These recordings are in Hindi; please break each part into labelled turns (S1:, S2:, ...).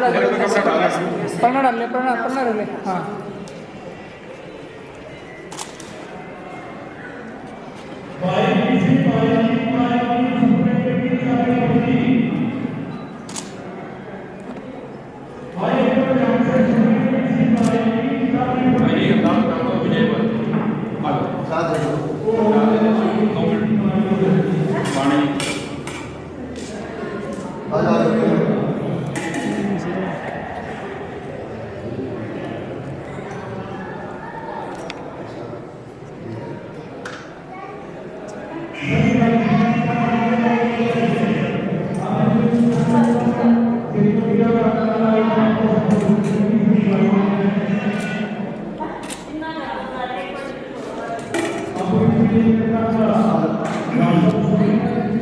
S1: पढ़ना डाल ले, पढ़ना डाल ले। हाँ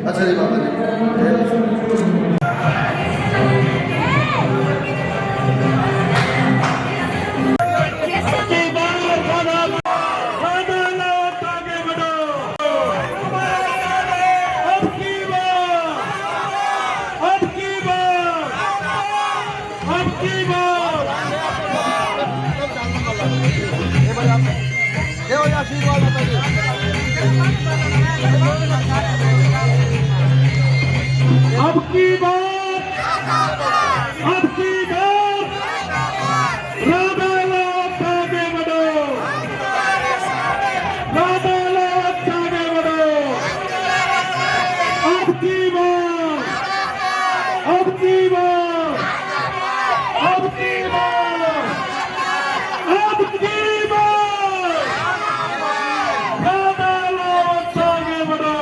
S2: अच्छा जी बाबा जी।
S3: अब की बात, अब की बात, राधानाथ आगे बढ़ो, राधानाथ आगे बढ़ो। अब की बात, अब की बात, अब की बात, अब की बात, राधानाथ आगे बढ़ो।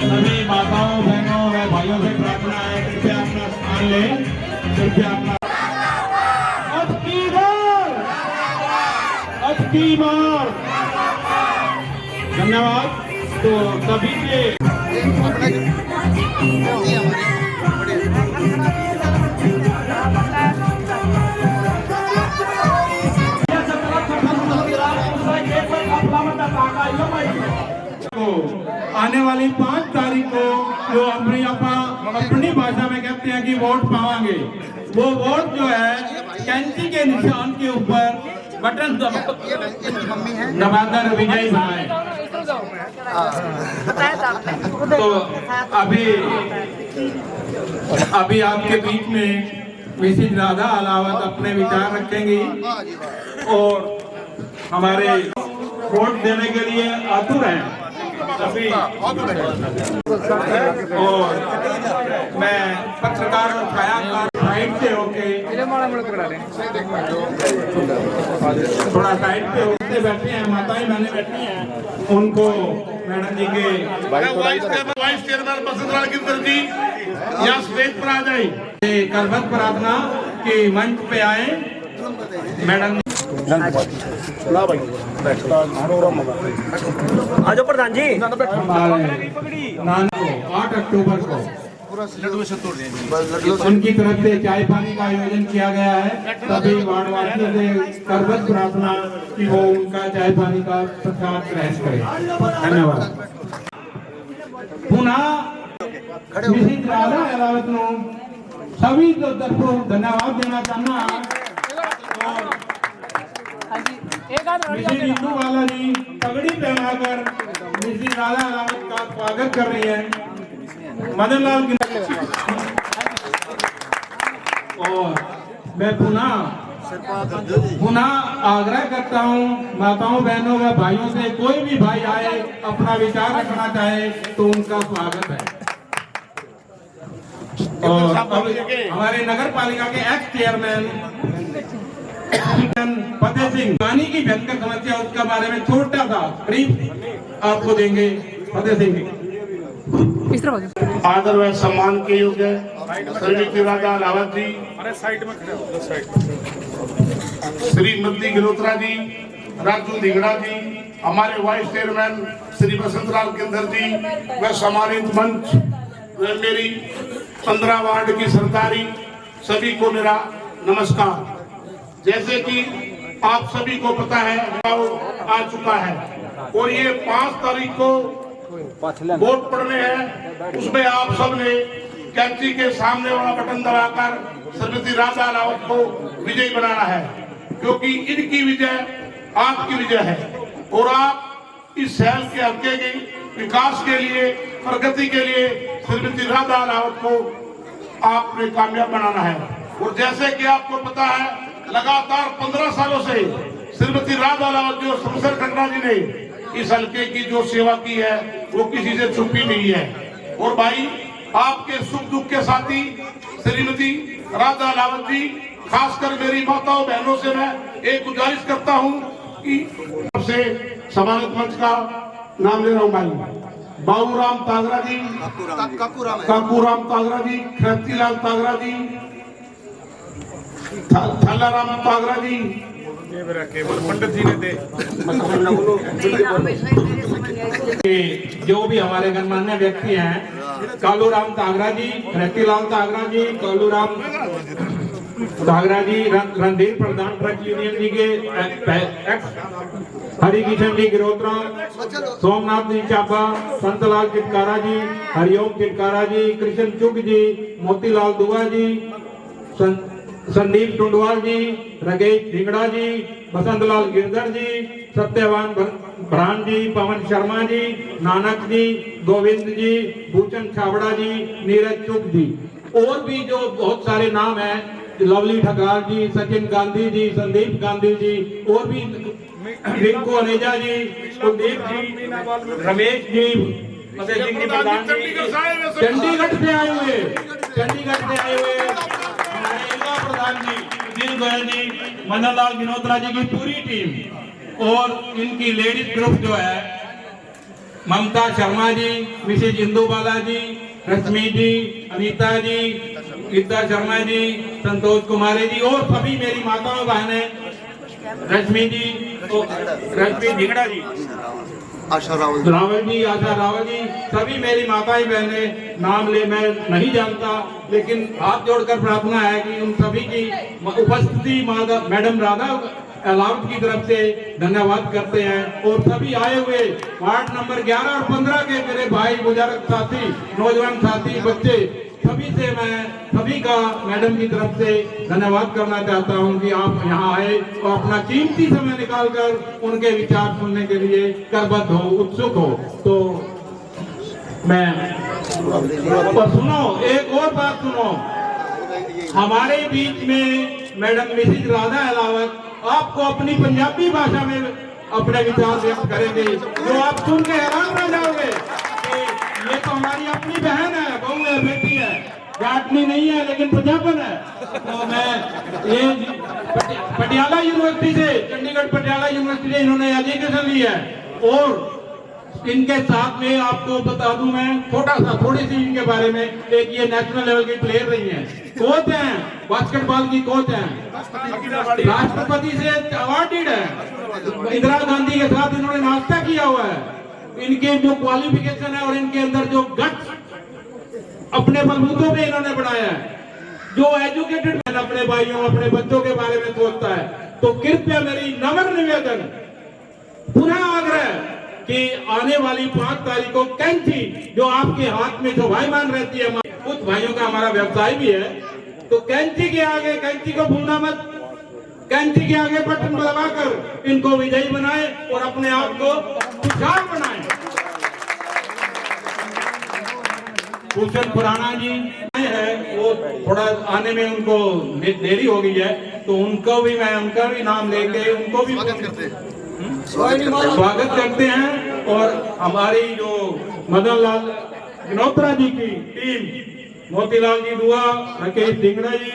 S3: सभी माताओं बहनों व भाइयों से प्रार्थना है, कृपया अपना स्थान ले, कृपया अपना। अब की बार, अब की बार। धन्यवाद। तो सभी के आने वाली 5 तारीख को जो अपनी भाषा में कहते हैं कि वोट पावांगे, वो वोट जो है कैंची के निशान के ऊपर बटन दबाकर विजयी बनाए। तो अभी आपके बीच में मिसेज राधा अलावत अपने विचार रखेंगी और हमारे वोट देने के लिए आतुर हैं सभी। और मैं पत्रकार और छायाकार साइड से होके थोड़ा साइड पे होते बैठे हैं, माताएं बहनें बैठी हैं, उनको मैडम जी के वाइस चेयरमैन बसंतलाल गिरधर जी यहाँ स्टेज पर आ जाए, करबत प्रार्थना के मंच पे आए। मैडम
S4: आज प्रधान जी
S3: 8 अक्टूबर को उनकी तरफ से चाय पानी का आयोजन किया गया है। सभी वार्डवासियों से करबत प्रार्थना कि वो उनका चाय पानी का प्रसाद ग्रहण करें। धन्यवाद। पुनः मिसेज राधा अलावत नो सभी तरफों धन्यवाद देना चाहना। मिसेज इंदू बाला जी पगड़ी पहनाकर मिसेज राधा अलावत का स्वागत कर रही है। मदन लाल और मैं पुनः आग्रह करता हूँ माताओं बहनों व भाइयों से, कोई भी भाई आए अपना विचार रखना चाहे तो उनका स्वागत है। और हमारे नगर पालिका के एक्स चेयरमैन फतेह सिंह पानी की भयंकर समस्या, उसका बारे में छोटा सा ब्रीफ आपको देंगे फतेह सिंह जी।
S5: आदर व सम्मान के योग्य श्रीमती राधा अलावत जी, श्रीमती गिरोत्रा जी, राजू धिंगड़ा जी, हमारे वाइस चेयरमैन श्री बसंतलाल गिरधर जी व सम्मानित मंच मेरी 15 वार्ड की सरदारी, सभी को मेरा नमस्कार। जैसे कि आप सभी को पता है आ चुका है और ये 5 तारीख को वोट पड़ने हैं। उसमें आप सब ने कैंची के सामने वाला बटन दबाकर श्रीमती राधा रावत को विजयी बनाना है, क्योंकि इनकी विजय आपकी विजय है और आप इस शहर के हल्के के विकास के लिए, प्रगति के लिए श्रीमती राधा रावत को आपने कामयाब बनाना है। और जैसे कि आपको पता है, लगातार 15 सालों से श्रीमती राधा रावत जो शमशेर खन्ना जी ने इस हल्के की जो सेवा की है वो किसी से छुपी नहीं है। और भाई, आपके सुख दुख के साथी श्रीमती राधा रावत जी, खासकर मेरी माताओं बहनों से मैं एक गुजारिश करता हूं कि सबसे सम्मानित मंच का नाम ले रहा हूं भाई, बाबूराम तागरा जी, काकूराम तागरा जी, ख्रतिलाल तागरा जी, थालाराम तागरा जी,
S3: पंडित जी ने दे जो भी हमारे गणमान्य व्यक्ति हैं, कालूराम तागरा जी, ख्रतिलाल तागरा जी, कालूराम तागरा जी, रणधीर प्रधान ट्रक यूनियन जी के हरिकिशन जी गिरोत्रा, सोमनाथ जी चापा, संतलाल चिटकारा जी, हरिओम चिटकारा जी, कृष्ण चुग जी, मोतीलाल दुआ जी, संदीप टुंडवाल जी, रगेश ढिंगड़ा जी, बसंतलाल गिरधर जी, सत्यवान भरान जी, पवन शर्मा जी, नानक जी, गोविंद जी, भूषण छाबड़ा जी, नीरज चुग जी, और भी जो बहुत सारे नाम हैं, लवली ठगार जी, सचिन गांधी जी, संदीप गांधी जी, और भी रिंकू अनेजा जी, कुलदीप जी, रमेश जी, फतेह सिंह जी प्रधान जी, चंडीगढ़ से आए हुए प्रधान जी, सुनील गोयल जी, मदन लाल गिनोत्रा जी की पूरी टीम, और इनकी लेडीज ग्रुप जो है, ममता शर्मा जी, मिसेज इंदू बाला जी, रश्मि जी, अनीता जी, गीता शर्मा जी, संतोष कुमारी जी, और सभी मेरी माताओं बहनें, रश्मि जी, रश्मि ढिंगड़ा जी, रावल जी, आशा रावल जी, सभी मेरी माताएं बहनें, नाम ले मैं नहीं जानता, लेकिन हाथ जोड़कर प्रार्थना है कि उन सभी की उपस्थिति मैडम राधा अलाउट की तरफ से धन्यवाद करते हैं। और सभी आए हुए वार्ड नंबर 11 और 15 के मेरे भाई बुजुर्ग साथी, नौजवान साथी, बच्चे, सभी से मैं सभी का मैडम की तरफ से धन्यवाद करना चाहता हूं कि आप यहाँ आए और अपना कीमती समय निकालकर उनके विचार सुनने के लिए करबद्ध हो, उत्सुक हो। तो मैं और सुनो, एक और बात सुनो, हमारे बीच में मैडम मिसेज राधा अलावत आपको अपनी पंजाबी भाषा में अपने विचार व्यक्त करेंगे, जो आप सुन के हैरान रह जाओगे कि ये तो हमारी अपनी बहन है, बहू है, बेटी है, जाटनी नहीं है लेकिन पंजाबन है। तो मैं ये पटियाला यूनिवर्सिटी से, चंडीगढ़ पटियाला यूनिवर्सिटी से इन्होंने एजुकेशन ली है, और इनके साथ में आपको बता दूं मैं थोड़ी सी इनके बारे में, एक ये नेशनल लेवल की प्लेयर रही हैं, कोच हैं, बास्केटबॉल की कोच हैं, राष्ट्रपति से अवार्डेड है, इंदिरा गांधी के साथ इन्होंने नाश्ता किया हुआ है। इनके जो क्वालिफिकेशन है और इनके अंदर जो गट्स अपने बलबूतों पे इन्होंने बनाया है, जो एजुकेटेड मैन अपने भाइयों, अपने बच्चों के बारे में सोचता है। तो कृपया मेरी नम्र निवेदन, पुनः आग्रह कि आने वाली 5 तारीख को कैंची जो आपके हाथ में शोभायमान रहती है, कुछ भाइयों का हमारा व्यवसाय भी है, तो कैंची के आगे, कैंची को भूलना मत, कैंची के आगे बटन दबाकर इनको विजयी बनाए और अपने आप को खुशहाल बनाए। भूषण खुराना जी है, वो थोड़ा आने में उनको देरी हो गई है, तो उनको भी मैं उनका भी नाम लेके उनको भी स्वागत करते हैं। और हमारी जो मदन लाल गिनोत्रा जी की टीम, मोतीलाल जी दुआ, राकेश ढिंगड़ा जी,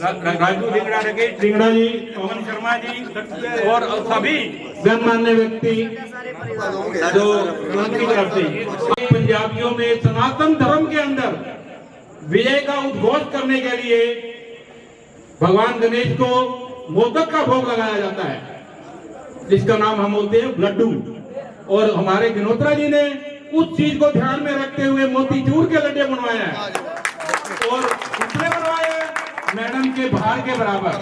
S3: राजू ढिंगड़ा, राकेश ढिंगड़ा जी, पवन शर्मा जी, और सभी गणमान्य व्यक्ति जो उनकी तरफ से पंजाबियों में सनातन धर्म के अंदर विजय का उद्घोष करने के लिए भगवान गणेश को मोदक का भोग लगाया जाता है, जिसका नाम हम बोलते हैं लड्डू। और हमारे गिनोत्रा जी ने उस चीज को ध्यान में रखते हुए मोतीचूर के लड्डे बनवाए हैं, और कितने बनवाए हैं? मैडम के भार के बराबर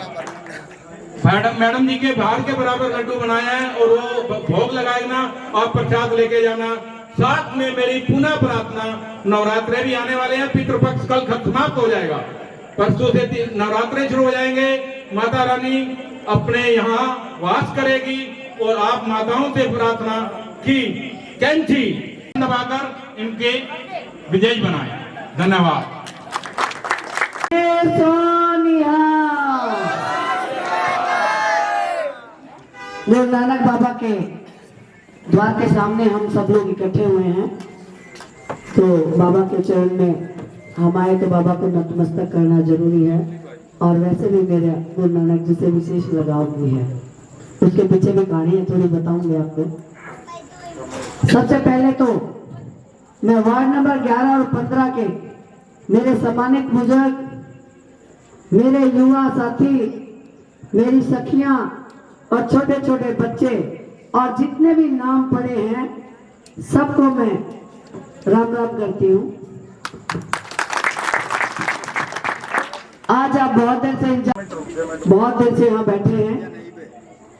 S3: मैडम जी के भार के बराबर लड्डू बनाया है और वो भोग लगाएगा और प्रसाद लेके जाना। साथ में मेरी पुनः प्रार्थना, नवरात्रे भी आने वाले हैं, पितृपक्ष कल समाप्त हो जाएगा, परसों से नवरात्रे शुरू हो जाएंगे। माता रानी अपने यहाँ वास करेगी और आप माताओं से प्रार्थना की कैंची दबाकर इनके विजयी बनाए। धन्यवाद।
S2: गुरु नानक बाबा के द्वार के सामने हम सब लोग इकट्ठे हुए हैं, तो बाबा के चरण में हम आए तो बाबा को नतमस्तक करना जरूरी है। और वैसे भी मेरे गुरु नानक जी से विशेष लगाव भी है, उसके पीछे भी कहानी है, थोड़ी बताऊंगी आपको। सबसे पहले तो मैं वार्ड नंबर 11 और 15 के मेरे सम्मानित बुजुर्ग, मेरे युवा साथी, मेरी सखियां और छोटे छोटे बच्चे और जितने भी नाम पड़े हैं सबको मैं राम राम करती हूँ। आज आप बहुत देर से यहाँ बैठे हैं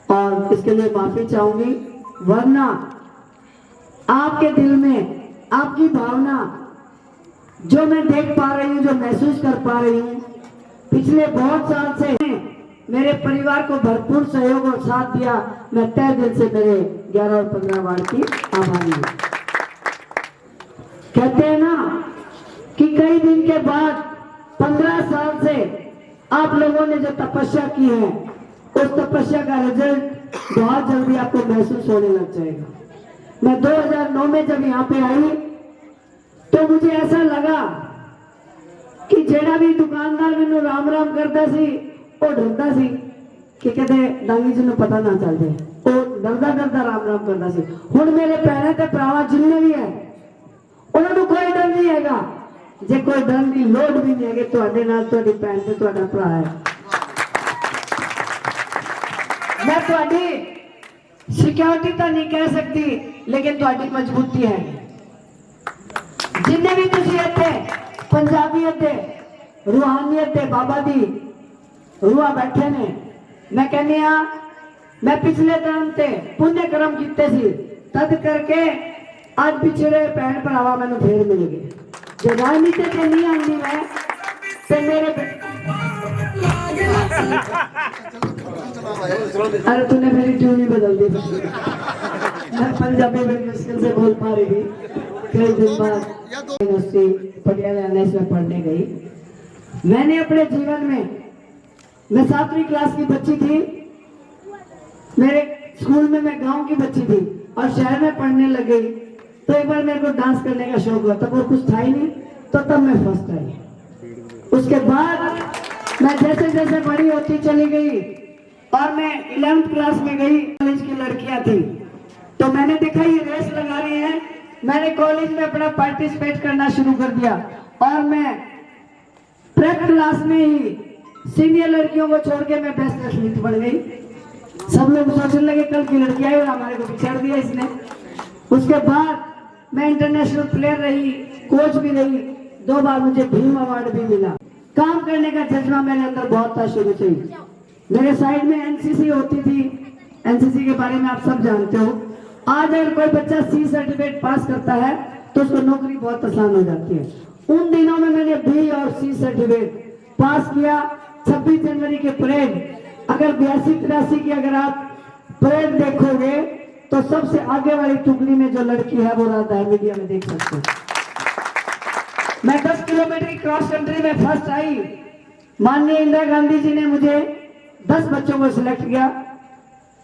S2: और इसके लिए माफी चाहूंगी, वरना आपके दिल में आपकी भावना जो मैं देख पा रही हूँ, जो महसूस कर पा रही हूँ, पिछले बहुत साल से मेरे परिवार को भरपूर सहयोग और साथ दिया। मैं तहे दिल से मेरे 11 और 15 वार्ड की आभारी हूँ। कहते हैं ना कि कई दिन के बाद 15 साल से आप लोगों ने जो तपस्या की है, उस तपस्या का रिजल्ट बहुत जल्दी आपको महसूस होने लग जाएगा। मैं 2009 में जब यहाँ पे आई तो मुझे ऐसा लगा कि जेड़ा भी दुकानदार मैंने राम राम करता सी वो डरता सी कि कहते डांगी जी ने पता ना चल जाए, वो डरदा डरदा राम राम करता सी। हुण मेरे भैन ते भरावां जिन्ने भी है उन्होंने कोई डर नहीं हैगा, जे कोई डर की लोड़ भी नहीं है, तुहाडे नाल तुहाडी भैन ते तुहाडा भरा है। मैं तुहाडी सिक्योरिटी तो नहीं कह सकती, लेकिन तुहाडी मजबूती है। जिन्ने भी तुसी इत्थे पंजाबीयत दे, रूहानियत दे बाबा दी रूआ बैठे ने, मैं कहनी हाँ मैं पिछले जन्म ते पुण्य कर्म कीते सी, तद करके आज पिछड़े भैन भरावा मैनू फिर मिल गए। जो राजनीति से नहीं आनी मैं ते मेरे अरे तूने मेरी ट्यून ही बदल दी। मैं पंजाबी बड़ी मुश्किल से बोल पा रही थी। कई दिन बाद पटियाला में पढ़ने गई। मैंने अपने जीवन में, मैं 7वीं क्लास की बच्ची थी, मेरे स्कूल में मैं गांव की बच्ची थी और शहर में पढ़ने लग गई। तो एक बार मेरे को डांस करने का शौक हुआ, तब वो कुछ था ही नहीं, तो तब मैं फर्स्ट आई। उसके बाद मैं जैसे जैसे बड़ी होती चली गई और मैं 11th क्लास में गई, कॉलेज की लड़कियां थी, तो मैंने देखा ये रेस लगा रही है। मैंने कॉलेज में अपना पार्टिसिपेट करना शुरू कर दिया और मैं प्रेप क्लास में ही सीनियर लड़कियों को छोड़ के मैं बेस्ट एथलीट बन गई। सब लोग सोचने लगे कल की लड़की आई और हमारे को पिछाड़ दिया इसने। उसके बाद मैं इंटरनेशनल प्लेयर रही, कोच भी रही, 2 बार मुझे भीम अवार्ड भी मिला। काम करने का जज्बा मेरे अंदर बहुत था शुरू से ही। मेरे साइड में एनसीसी होती थी, एनसीसी के बारे में आप सब जानते हो। आज अगर कोई बच्चा सी सर्टिफिकेट पास करता है तो उसको नौकरी बहुत आसान हो जाती है। उन दिनों में मैंने बी और सी सर्टिफिकेट पास किया। 26 जनवरी के परेड, अगर 82-83 की अगर आप परेड देखोगे तो सबसे आगे वाली टुकड़ी में जो लड़की है वो राधा है, मीडिया में देख सकते हो। मैं 10 किलोमीटर की क्रॉस कंट्री में फर्स्ट आई। माननीय इंदिरा गांधी जी ने मुझे 10 बच्चों को सिलेक्ट किया,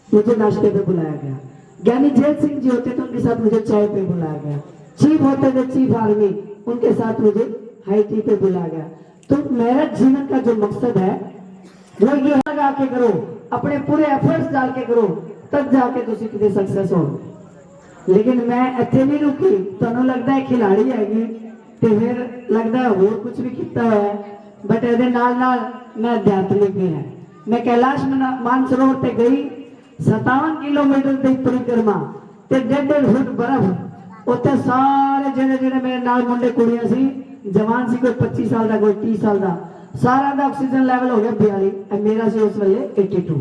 S2: मुझे नाश्ते पे बुलाया गया। ज्ञानी जैल सिंह जी होते थे, उनके साथ मुझे चाय पे बुलाया गया। चीफ होते थे चीफ आर्मी, उनके साथ मुझे हाई टी पे बुलाया गया। तो मेरा जीवन का जो मकसद है वो ये लगा के करो, अपने पूरे एफर्ट्स डाल के करो, तब जाके तुसी कितने सक्सेस हो। लेकिन मैं इतने नहीं रुकी, तुहानू लगता है खिलाड़ी हैगी ते फिर लगता है होर कुछ भी किया हुआ है, बट ए मैं अध्यात्मिक भी है। मैं कैलाश मानसरोवर ते गई, 57 किलोमीटर की परिक्रमा ते 1.5 फुट बर्फ। उत्थे सारे जेड़े जेड़े मेरे नाल मुंडे कुड़ियां सी, जवान सी, कोई 25 साल का, कोई 30 साल का, सारा का ऑक्सीजन लेवल हो गया 42, मेरा से उस वेले 82।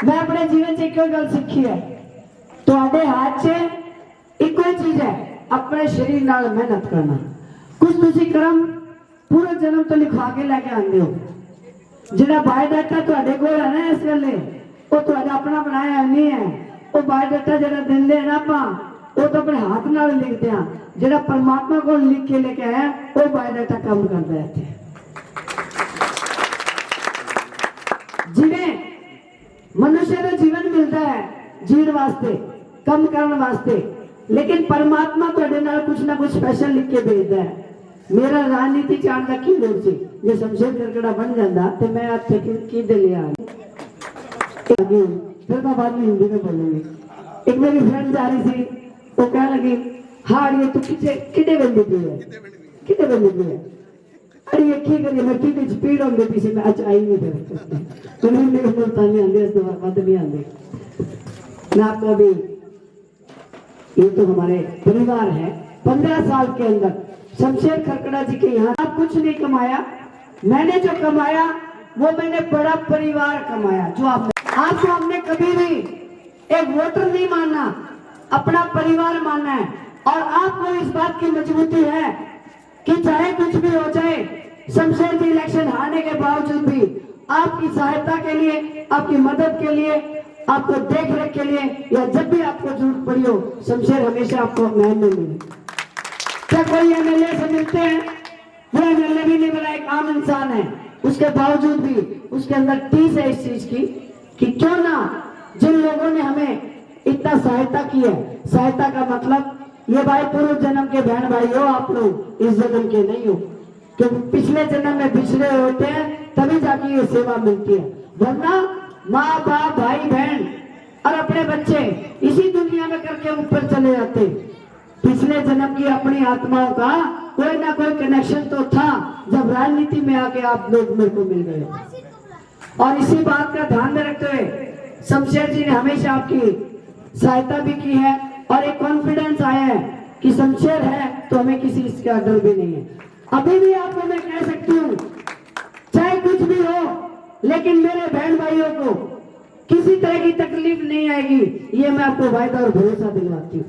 S2: मैं अपने जीवन से कोई गल सीखी है, ਤੁਹਾਡੇ हाथ से ਇੱਕੋ ਹੀ चीज है, अपने शरीर नाल मेहनत करना। कुछ ਤੁਸੀਂ ਕਰਮ पूरे जन्म तो लिखवा के लेके आते हो, ਜਿਹੜਾ ਬਾਇਓਡਾਟਾ ਤੁਹਾਡੇ ਕੋਲ ਹੈ ਨਾ ਇਸ ਵੇਲੇ, ਉਹ ਤੁਹਾਡਾ ਆਪਣਾ ਬਣਾਇਆ ਨਹੀਂ ਹੈ। ਉਹ ਬਾਇਓਡਾਟਾ ਜਿਹੜਾ ਦਿੰਦੇ ਨਾ ਆਪਾਂ, ਉਹ ਤਾਂ ਆਪਣੇ ਹੱਥ ਨਾਲ ਲਿਖਦੇ ਆ। ਜਿਹੜਾ ਪਰਮਾਤਮਾ ਕੋਲ ਲਿਖ ਕੇ ਲੈ ਕੇ ਆਇਆ, ਉਹ ਬਾਇਓਡਾਟਾ ਕੰਮ ਕਰਦਾ ਹੈ ਇੱਥੇ। ਜਿਵੇਂ मनुष्य का जीवन मिलता है जीण वास्ते, कम करने वास्ते, लेकिन परमात्मा तुहाडे नाल कुछ ना कुछ स्पेशल लिख के भेजता है। मेरा राजनीति चाण दा की लोड़ सी, जे शमशेर करकड़ा बन जाता तो मैं आपसे की दे लिया। फिर मैं बाद में हिंदी में बोलूंगी। एक मेरी फ्रेंड जा रही थी, वो कह लगी हाँ ये तू कितने बंदी पी है, कितने बंदी पी है, अरे ये की करिए मैं की स्पीड होंगे पीछे में अच्छा आई नहीं फिर मेरे मुल्तानी आंदे इस बात भी आंदे। मैं आपको अभी, ये तो हमारे परिवार है, 15 साल के अंदर शमशेर खरकड़ा जी के यहाँ आप कुछ नहीं कमाया, मैंने जो कमाया वो मैंने बड़ा परिवार कमाया। जो आपको हमने कभी भी एक वोटर नहीं मानना, अपना परिवार मानना है। और आपको इस बात की मजबूती है कि चाहे कुछ भी हो जाए, शमशेर जी इलेक्शन हारने के बावजूद भी आपकी सहायता के लिए, आपकी मदद के लिए, आपको देख रेख के लिए, या जब भी आपको जरूरत पड़ी हो, शमशेर हमेशा आपको न्याय में मिले। क्या कोई एमएलए से मिलते हैं? वो एमएलए भी नहीं मिला, एक आम इंसान है, उसके बावजूद भी उसके अंदर टीस है इस चीज की कि क्यों ना जिन लोगों ने हमें इतना सहायता की है, सहायता का मतलब ये भाई पूर्व जन्म के बहन भाई हो आप लोग, इस जन्म के नहीं हो, क्योंकि पिछले जन्म में पिछड़े होते हैं तभी जाके ये सेवा मिलती है। वरना माँ बाप भाई बहन और अपने बच्चे इसी दुनिया में करके ऊपर चले जाते। पिछले जन्म की अपनी आत्माओं का कोई ना कोई कनेक्शन तो था, जब राजनीति में आके आप लोग मेरे को मिल गए। और इसी बात का ध्यान में रखते हुए शमशेर जी ने हमेशा आपकी सहायता भी की है, और एक कॉन्फिडेंस आया है कि शमशेर है तो हमें किसी इसका डर भी नहीं है। अभी भी आपको मैं कह सकती हूँ, चाहे कुछ भी हो, लेकिन मेरे बहन भाइयों को किसी तरह की तकलीफ नहीं आएगी, ये मैं आपको वायदा और भरोसा दिलवाती हूँ।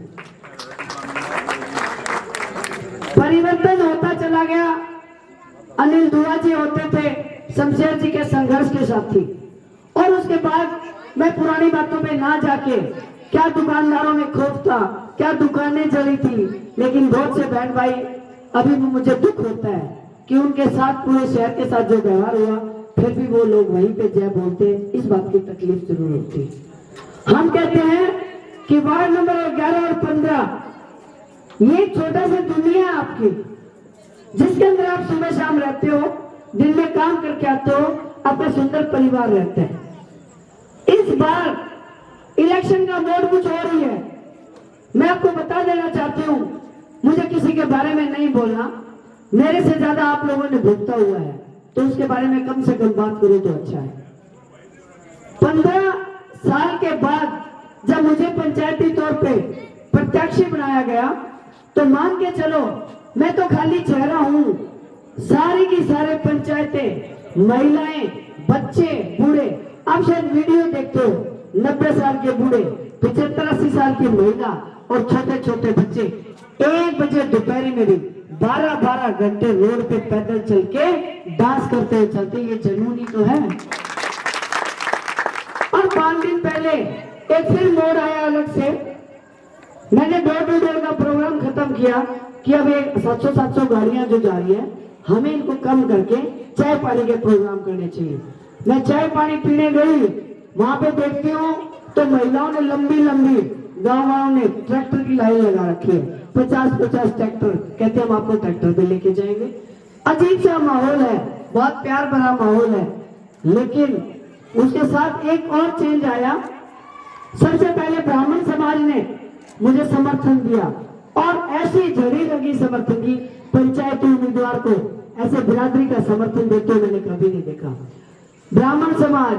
S2: परिवर्तन होता चला गया। अनिल दुआ जी होते थे शमशेर जी के संघर्ष के साथी, और उसके बाद मैं पुरानी बातों में ना जाके, क्या दुकानदारों में खौफ था, क्या दुकानें जली थी, लेकिन बहुत से बहन भाई अभी भी मुझे दुख होता है कि उनके साथ, पूरे शहर के साथ जो व्यवहार हुआ, फिर भी वो लोग वहीं पे जय बोलते, इस बात की तकलीफ जरूर होती है। हम कहते हैं कि वार्ड नंबर 11 और 15 ये छोटा सा दुनिया है आपकी, जिसके अंदर आप सुबह शाम रहते हो, दिन में काम करके आते हो, आपका सुंदर परिवार रहता है। इस बार इलेक्शन का मोड कुछ और ही है। मैं आपको बता देना चाहती हूँ, मुझे किसी के बारे में नहीं बोलना, मेरे से ज्यादा आप लोगों ने भुगता हुआ है, तो उसके बारे में कम से कम बात करो तो अच्छा है। 15 साल के बाद जब मुझे पंचायती तौर पे प्रत्याशी बनाया गया, तो मान के चलो मैं तो खाली चेहरा हूँ, सारी की सारे पंचायतें, महिलाएं, बच्चे, बूढ़े, आप शायद वीडियो देखते हो, 90 साल के बूढ़े, 75-80 साल की महिला और छोटे छोटे बच्चे 1 बजे दोपहर में भी 12-12 घंटे रोड पे पैदल चल के डांस करते हुए चलते, ये जुनूनी तो है। और 5 दिन पहले एक फिर मोड़ आया अलग से, मैंने डोर टू डोर का प्रोग्राम खत्म किया कि अब 700-700 गाड़ियां जो जा रही है, हमें इनको कम करके चाय पानी के प्रोग्राम करने चाहिए। मैं चाय पानी पीने गई, वहां पे देखती हूँ तो महिलाओं ने लंबी लंबी, गाँव वालों ने ट्रैक्टर की लाइन लगा रखी है, 50-50 ट्रैक्टर, कहते हम आपको ट्रैक्टर पे लेके जाएंगे। अजीब सा माहौल है, बहुत प्यार भरा माहौल है। लेकिन उसके साथ एक और चेंज आया। सबसे पहले ब्राह्मण समाज ने मुझे समर्थन दिया, और ऐसी झड़ी लगी समर्थन की, पंचायती उम्मीदवार को ऐसे बिरादरी का समर्थन देते मैंने कभी नहीं देखा। ब्राह्मण समाज,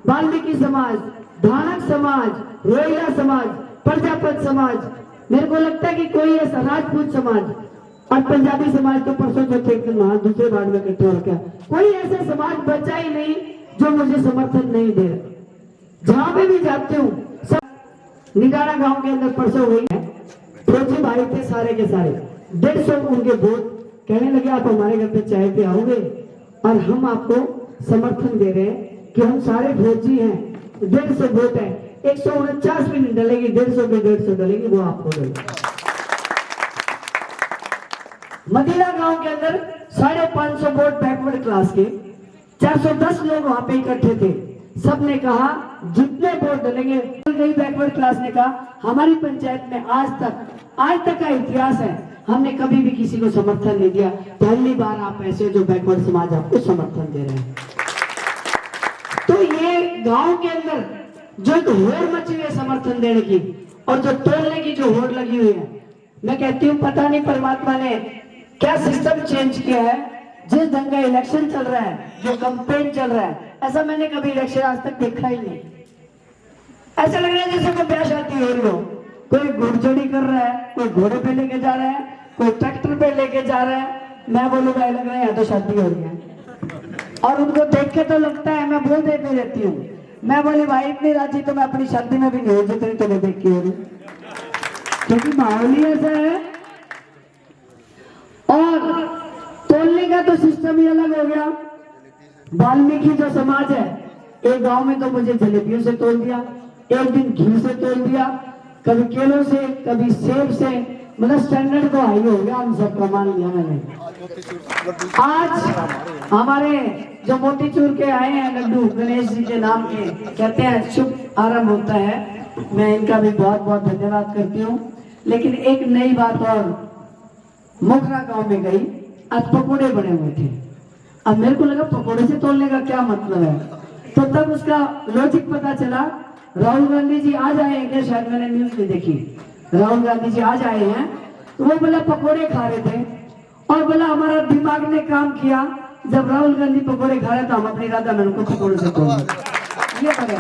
S2: वाल्मीकि समाज, धानक समाज, रोहिला समाज, प्रजापत समाज, मेरे को लगता है कि कोई ऐसा राजपूत समाज और पंजाबी समाज तो परसों चौथे एक दिन वहां दूसरे वार्ड में इकट्ठे हो रखा, कोई ऐसा समाज बचा ही नहीं जो मुझे समर्थन नहीं दे रहा। जहां पे भी जाते हूँ निगाड़ा गांव के अंदर परसों हुई है, फौजी भाई थे सारे के सारे, 150 उनके वोट, कहने लगे आप हमारे घर पे चाय पे आओगे और हम आपको समर्थन दे रहे हैं कि हम सारे फौजी हैं, 150 वोट है, 149 भी नहीं डलेगी, 150 के 150 डलेगी, वो आपको डलेगी। मदीना गांव के अंदर 550 वोट बैकवर्ड क्लास के, 410 लोग वहां पे इकट्ठे थे, सबने कहा जितने वोट डलेंगे, गई बैकवर्ड क्लास ने कहा हमारी पंचायत में आज तक का इतिहास है, हमने कभी भी किसी को समर्थन नहीं दिया, पहली बार आप ऐसे जो बैकवर्ड समाज आपको समर्थन दे रहे हैं। तो ये गांव के अंदर जो एक होड़ मची हुई है समर्थन देने की और जो तोड़ने की जो होड़ लगी हुई है, मैं कहती हूँ पता नहीं परमात्मा ने क्या सिस्टम चेंज किया है। जिस ढंग का इलेक्शन चल रहा है, जो कैंपेन चल रहा है, ऐसा मैंने कभी इलेक्शन आज तक देखा ही नहीं। ऐसा लग रहा है जैसे कोई ब्याह शादी हो रही हो, कोई घुड़चोड़ी कर रहा है, कोई घोड़े पे लेके जा रहा है, कोई ट्रैक्टर पे लेके जा रहा है। मैं बोलूँ भाई लग रहा है यहाँ तो शादी हो रही है, और उनको देख के तो लगता है, मैं बोल देती रहती हूँ, मैं बोली भाई इतनी राजी तो मैं अपनी शादी में भी नहीं हो जितनी तुम्हें देख के हो रही, क्योंकि माहौल ही ऐसा है। और तोलने का तो सिस्टम ही अलग हो गया। वाल्मीकि जो समाज है, एक गांव में तो मुझे जलेबियों से तोल दिया, एक दिन घी से तोल दिया, कभी केलों से, कभी सेब से, मतलब स्टैंडर्ड तो हाई हो गया, हम सब का मान लिया मैंने। आज हमारे जो मोतीचूर के आए हैं लड्डू, गणेश जी के नाम के, कहते हैं शुभ आरंभ होता है, मैं इनका भी बहुत बहुत धन्यवाद करती हूँ। लेकिन एक नई बात और, मोखरा गांव में गई, आज पकोड़े बने हुए थे, अब मेरे को लगा पकोड़े से तोलने का क्या मतलब है, तो तब उसका लॉजिक पता चला। राहुल गांधी जी आज आए हैं, शायद मैंने न्यूज में देखी, राहुल गांधी जी आज आए हैं, तो वो बोला पकोड़े खा रहे थे, और बोला हमारा दिमाग ने काम किया, जब राहुल गांधी पकोड़े खा रहे तो हम अपनी राधा मैडम को पकोड़े से तोड़ ये बोला।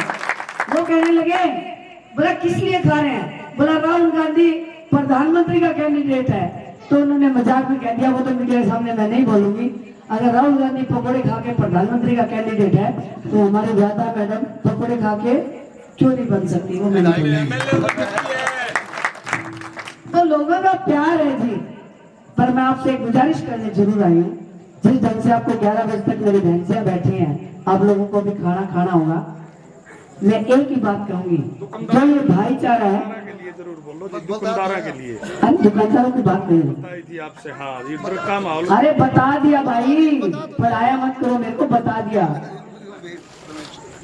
S2: वो कहने लगे, बोला किस लिए खा रहे हैं, बोला राहुल गांधी प्रधानमंत्री का कैंडिडेट है, तो उन्होंने मजाक में कह दिया, वो तो मीडिया के सामने मैं नहीं बोलूंगी, अगर राहुल गांधी पकोड़े खा के प्रधानमंत्री का कैंडिडेट है तो हमारी राधा मैडम पकोड़े खा के क्यों नहीं बन सकती, वो मैं नहीं बोलूंगी। तो लोगों का प्यार है जी, पर मैं आपसे एक गुजारिश करने जरूर आई हूँ, जिस ढंग से आपको 11 बजे तक मेरी बहन बैठी हैं, आप लोगों को भी खाना होगा, मैं एक ही बात कहूंगी, जो ये भाईचारा है,
S4: दुकानदारों के लिए,
S2: दुकानदारों की बात नहीं
S4: बताई थी आपसे। हाँ, इधर का माहौल,
S2: अरे बता दिया भाई, पढ़ाया मत करो, मेरे को बता दिया।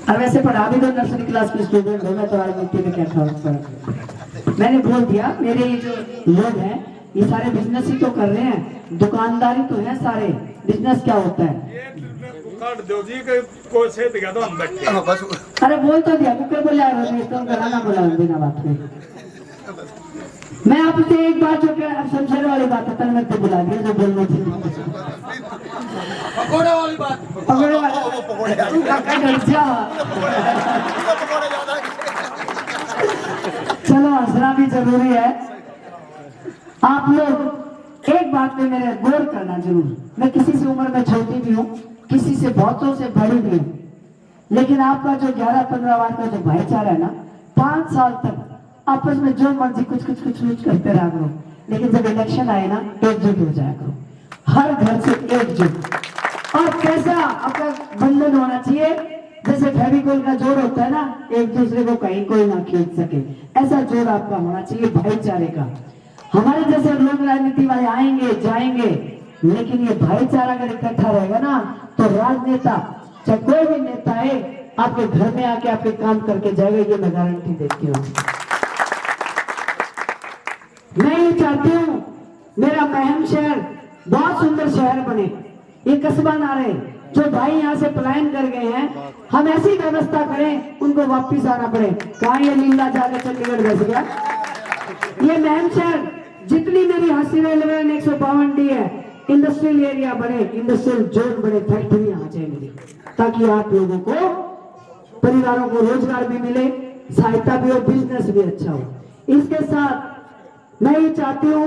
S2: अब वैसे पढ़ा भी दो, नर्सरी क्लास के स्टूडेंट हो, मैं तो राजनीति में क्या फर्क, मैंने बोल दिया। मेरे ये जो लोग हैं ये सारे बिजनेस ही तो कर रहे हैं, दुकानदारी तो है सारे, बिजनेस क्या होता है।
S4: दो जी को से दिखा दो हम बैठे,
S2: अरे बोल तो दिया, मुझे बोला कराना बोला बिना बात में। मैं आपसे एक बात जो अब शमशेर वाली बात है, मैं तो बुला दिया जो बोलना थी,
S6: पकोड़े वाली बात,
S2: पकोड़े वाली तू काका डर जा, चलो हंसना भी जरूरी है। आप लोग एक बात पे मेरे गौर करना जरूर, मैं किसी से उम्र में छोटी भी हूँ, किसी से बहुतों से बड़ी भी हूँ, लेकिन आपका जो 11-15 बार का जो भाईचारा है ना, 5 साल तक आपस में जो मर्जी कुछ करते रहा करो, लेकिन जब इलेक्शन आए ना एकजुट हो जाया करो, हर घर से एकजुट। और कैसा आपका बंधन होना चाहिए, जैसे फेविकोल का जोड़ होता है ना, एक दूसरे को कहीं कोई ना खींच सके, ऐसा जोड़ आपका होना चाहिए भाईचारे का। हमारे जैसे लोग राजनीति वाले आएंगे जाएंगे, लेकिन ये भाईचारा अगर इकट्ठा रहेगा ना, तो राजनेता चाहे कोई भी नेता है आपके घर में आके आपके काम करके जाएगा, ये मैं गारंटी देती हूँ। मैं ये चाहती हूँ मेरा महम शहर बहुत सुंदर शहर बने, ये कस्बा ना रहे। जो भाई यहाँ से पलायन कर गए हैं, हम ऐसी व्यवस्था करें उनको वापिस आना पड़े। कहाँ ये लीला जाकर चंडीगढ़ बैठ गया, ये महम शहर जितनी मेरी हासी रेलवे 152D है, इंडस्ट्रियल एरिया बने, इंडस्ट्रियल जोन बने, फैक्ट्री आ जाए मेरी, ताकि आप लोगों को, परिवारों को रोजगार भी मिले, सहायता भी हो, बिजनेस भी अच्छा हो। इसके साथ मैं ये चाहती हूँ,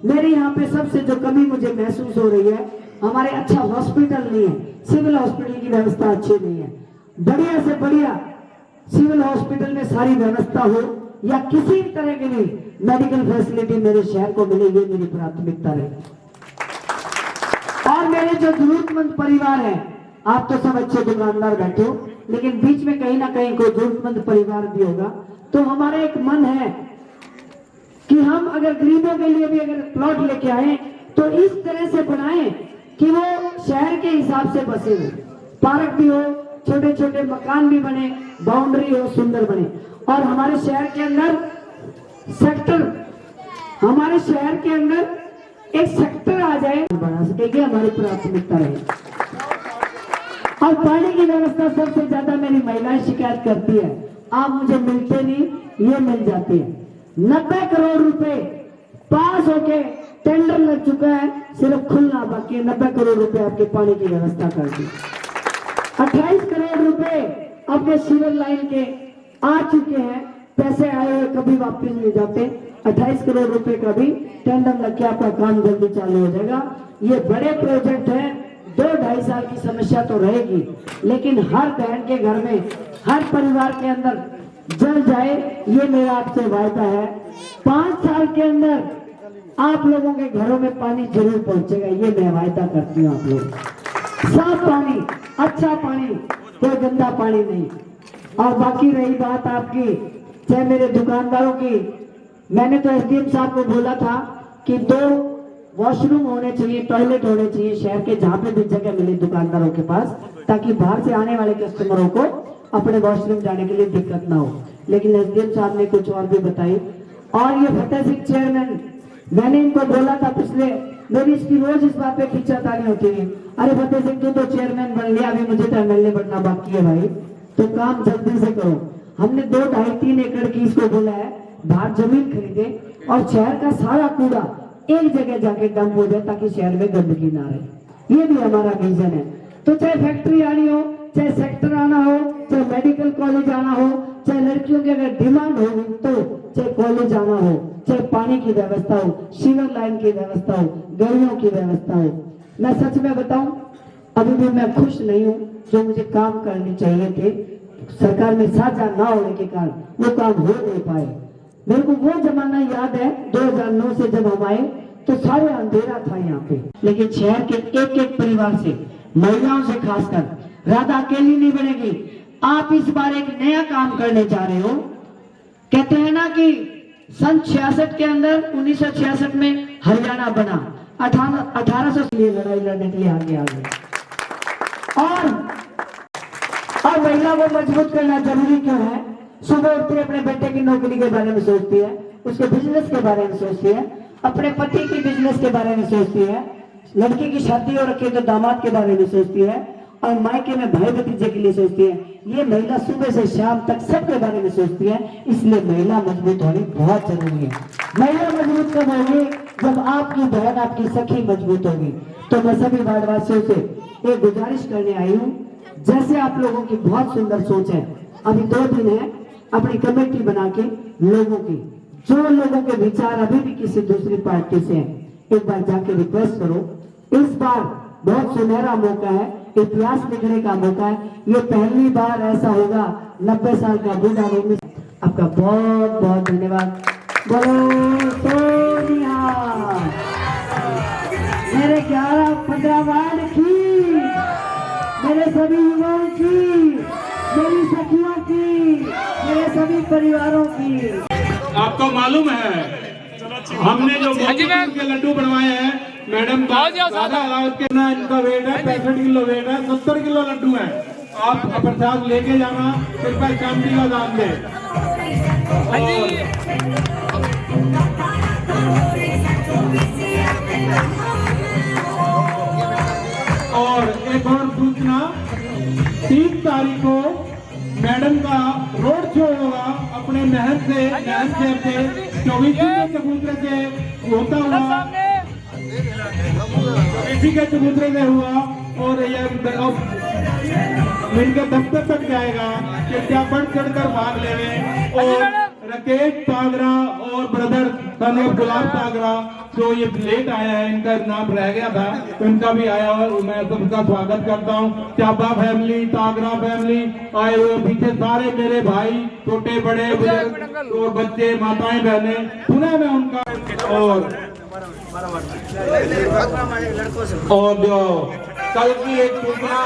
S2: मेरे यहाँ पे सबसे जो कमी मुझे महसूस हो रही है, हमारे अच्छा हॉस्पिटल नहीं है, सिविल हॉस्पिटल की व्यवस्था अच्छी नहीं है। बढ़िया से बढ़िया सिविल हॉस्पिटल में सारी व्यवस्था हो या किसी तरह की भी मेडिकल फैसिलिटी मेरे शहर को मिले, ये मेरी प्राथमिकता रहे। और मेरे जो जरूरतमंद परिवार है, आप तो सब अच्छे दुकानदार बैठे हो, लेकिन बीच में कहीं ना कहीं कोई जरूरतमंद परिवार भी होगा, तो हमारा एक मन है कि हम अगर गरीबों के लिए भी अगर प्लॉट लेके आए तो इस तरह से बनाएं कि वो शहर के हिसाब से बसे हो, पार्क भी हो, छोटे छोटे मकान भी बने, बाउंड्री हो, सुंदर बने। और हमारे शहर के अंदर एक सेक्टर आ जाए, बना सकेगी, हमारी प्राथमिकता रहे। और पानी की व्यवस्था सबसे ज्यादा मेरी महिलाएं शिकायत करती है, आप मुझे मिलते नहीं, ये मिल जाती है। 90 करोड़ रुपए पास होके टेंडर लग चुका है, सिर्फ खुलना बाकी है। 90 करोड़ रुपए आपके पानी की व्यवस्था कर दी। 28 करोड़ रुपए आपके सीवर लाइन के आ चुके हैं, पैसे आए हुए कभी वापस नहीं जाते। 28 करोड़ रुपए का भी टेंडर लग के आपका काम जल्दी चालू हो जाएगा। ये बड़े प्रोजेक्ट हैं, 2-2.5 साल की समस्या तो रहेगी, लेकिन हर बहन के घर में, हर परिवार के अंदर जल जाए, ये मेरा आपसे वायदा है। 5 साल के अंदर आप लोगों के घरों में पानी जरूर पहुंचेगा, ये मैं वायदा करती हूँ। आप लोग साफ पानी, अच्छा पानी, कोई गंदा पानी नहीं। और बाकी रही बात आपकी, चाहे मेरे दुकानदारों की, मैंने तो एसडीएम साहब को बोला था कि 2 वॉशरूम होने चाहिए, टॉयलेट होने चाहिए शहर के, जहां पे भी जगह मिले दुकानदारों के पास, ताकि बाहर से आने वाले कस्टमरों को अपने वॉशरूम जाने के लिए दिक्कत ना हो। लेकिन एसडीएम साहब ने कुछ और भी बताई। और ये फतेह सिंह चेयरमैन, मैंने इनको बोला था पिछले, मेरी इसकी रोज इस बात पे खींचातानी होती है, अरे फतेह सिंह तू तो चेयरमैन बन लिया, अभी मुझे तो एमएलए बनना बाकी है भाई, तो काम जल्दी से करो। हमने 2-2.5-3 एकड़ की इसको बोला है, बाहर जमीन खरीदे और शहर का सारा कूड़ा एक जगह जाके डंप हो जाए, ताकि शहर में गंदगी ना रहे। ये भी हमारा विजन है। तो चाहे फैक्ट्री आनी हो, चाहे सेक्टर आना हो, चाहे मेडिकल कॉलेज आना हो, चाहे लड़कियों की अगर डिमांड हो तो चाहे कॉलेज आना हो, चाहे पानी की व्यवस्था हो, सीवर लाइन की व्यवस्था हो, गलियों की व्यवस्था हो। मैं सच में बताऊं, अभी भी मैं खुश नहीं हूं। जो मुझे काम करने चाहिए थे, सरकार में साझा ना होने के कारण वो काम हो नहीं पाए। मेरे को वो जमाना याद है 2009 से जब हम आए तो सारे अंधेरा था यहाँ पे, लेकिन शहर के एक परिवार से, महिलाओं से खासकर, राधा अकेली नहीं बनेगी। आप इस बार एक नया काम करने जा रहे हो। कहते हैं ना कि सन 66 के अंदर, 1966 में हरियाणा बना, 1800 के लिए लड़ाई लड़ने के लिए आगे आ गए। और महिला को मजबूत करना जरूरी क्यों है? सुबह उठती है, अपने बेटे की नौकरी के बारे में सोचती है, उसके बिजनेस के बारे में सोचती है, अपने पति की बिजनेस के बारे में सोचती है, लड़की की शादी हो रखी है तो दामाद के बारे में सोचती है, और मायके में भाई भतीजे के लिए सोचती है। ये महिला सुबह से शाम तक सबके बारे में सोचती है। इसलिए महिला मजबूत होनी बहुत जरूरी है। महिला मजबूत कब होगी? जब आपकी बहन, आपकी सखी मजबूत होगी। तो मैं सभी वार्डवासियों से एक गुजारिश करने आई हूँ, जैसे आप लोगों की बहुत सुंदर सोच है, अभी 2 दिन है, अपनी कमेटी बना के लोगों की, जो लोगों के विचार अभी भी किसी दूसरी पार्टी से हैं, एक बार जाके रिक्वेस्ट करो। इस बार बहुत सुनहरा मौका है, इतिहास लिखने का मौका है। ये पहली बार ऐसा होगा। 90 साल का बूढ़ा आदमी। आपका बहुत बहुत धन्यवाद। बोलो सोनिया, मेरे 11-15 वार्ड की, मेरे सभी युवाओं की, मेरी सखियों की, मेरे सभी परिवारों की।
S3: आपको मालूम है हमने जो के लड्डू बनवाए हैं, मैडम दादा अलाउद के ना, इनका वेट है 65 किलो वेट है, 70 किलो लड्डू है। आप प्रसाद लेके जाना, कृपया चांदी का दान दे। और एक और सूचना, 3 तारीख को मैडम का रोड शो होगा अपने नहर से 24 के चबूतरे से होता हुआ, इसी के चबूतरे से हुआ, और यह इनके दफ्तर तक जाएगा। कृपया बढ़ चढ़ कर भाग लेवे और
S6: राकेश तागरा और ब्रदर सन ऑफ गुलाब तागरा, जो ये लेट आया है, इनका नाम रह गया था, तो इनका भी आया हुआ, मैं सबका स्वागत करता हूँ। चाबा फैमिली, तागरा फैमिली आए हुए, पीछे सारे मेरे भाई, छोटे बड़े बुजुर्ग और बच्चे, माताएं बहने, पुनः मैं उनका और जो कल की एक सूचना